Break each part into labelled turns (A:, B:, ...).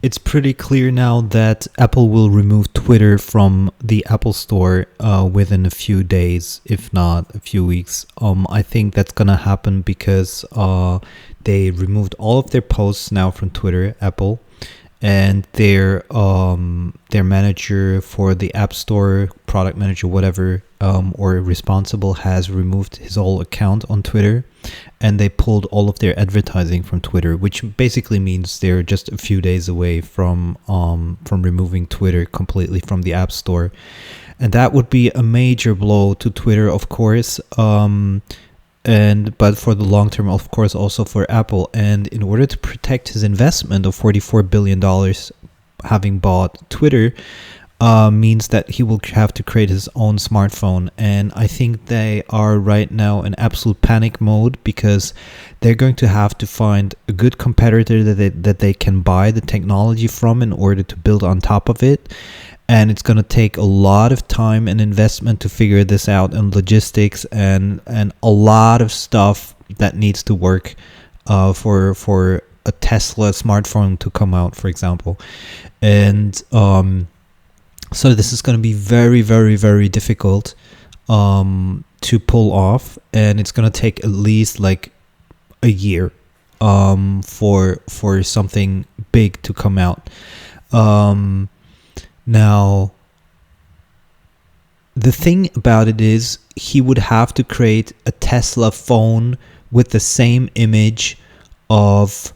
A: it's pretty clear now that Apple will remove Twitter from the Apple Store within a few days, if not a few weeks. I think that's gonna happen because they removed all of their posts now from Twitter, Apple, and their manager for the App Store, product manager, whatever, or responsible, has removed his whole account on Twitter, and they pulled all of their advertising from Twitter, which basically means they're just a few days away from removing Twitter completely from the App Store, and that would be a major blow to Twitter, of course. But for the long term, of course, also for Apple. And in order to protect his investment of $44 billion having bought Twitter, means that he will have to create his own smartphone. And I think they are right now in absolute panic mode because they're going to have to find a good competitor that they can buy the technology from in order to build on top of it. And it's going to take a lot of time and investment to figure this out, and logistics and a lot of stuff that needs to work for a Tesla smartphone to come out, for example. And so this is going to be very, very, very difficult to pull off, and it's going to take at least like a year for something big to come out. Now, the thing about it is he would have to create a Tesla phone with the same image of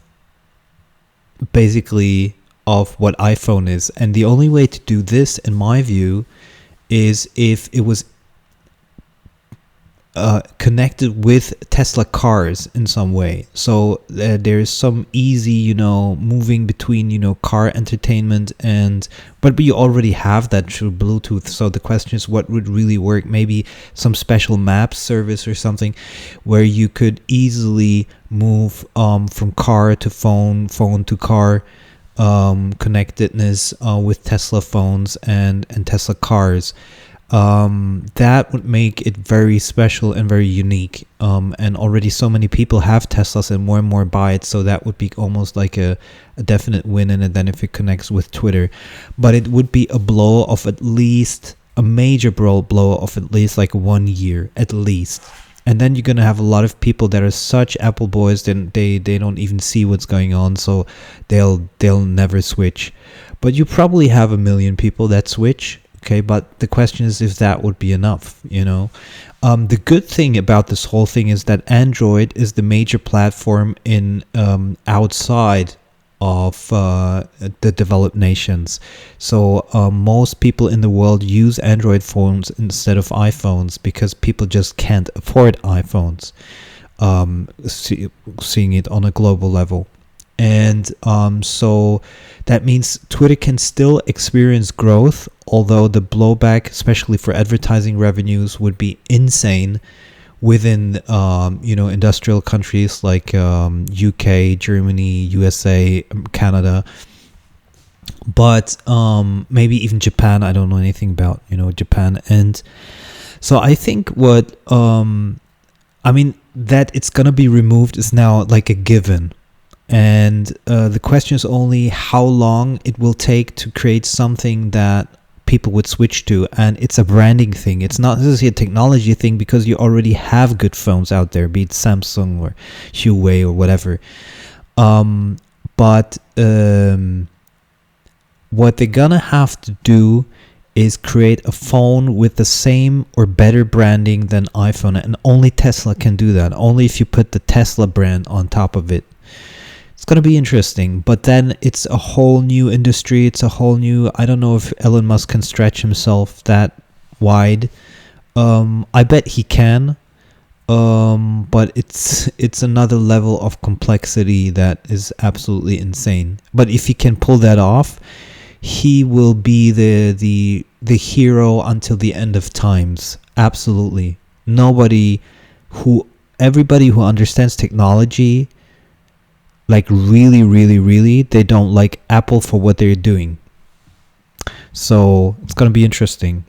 A: basically of what iPhone is. And the only way to do this, in my view, is if it was connected with Tesla cars in some way. So there's some easy, moving between, car entertainment but we already have that through Bluetooth. So the question is, what would really work? Maybe some special map service or something where you could easily move from car to phone to car connectedness with Tesla phones and Tesla cars. That would make it very special and very unique. And already so many people have Teslas and more buy it. So that would be almost like a definite win. And then if it connects with Twitter, but it would be a blow of at least a major blow of at least like 1 year at least. And then you're going to have a lot of people that are such Apple boys that they don't even see what's going on. So they'll never switch. But you probably have 1 million people that switch. Okay, but the question is if that would be enough, The good thing about this whole thing is that Android is the major platform in outside of the developed nations. So most people in the world use Android phones instead of iPhones because people just can't afford iPhones, seeing it on a global level. And so that means Twitter can still experience growth, although the blowback, especially for advertising revenues, would be insane within, industrial countries like UK, Germany, USA, Canada, but maybe even Japan. I don't know anything about, Japan. And so I think that it's going to be removed is now like a given. And the question is only how long it will take to create something that people would switch to. And it's a branding thing. It's not necessarily a technology thing because you already have good phones out there, be it Samsung or Huawei or whatever. But what they're going to have to do is create a phone with the same or better branding than iPhone. And only Tesla can do that. Only if you put the Tesla brand on top of it. It's going to be interesting, but then it's a whole new industry. It's a whole new, I don't know if Elon Musk can stretch himself that wide. I bet he can, but it's another level of complexity that is absolutely insane. But if he can pull that off, he will be the hero until the end of times. Absolutely. Everybody who understands technology, like really, really, really, they don't like Apple for what they're doing. So it's going to be interesting.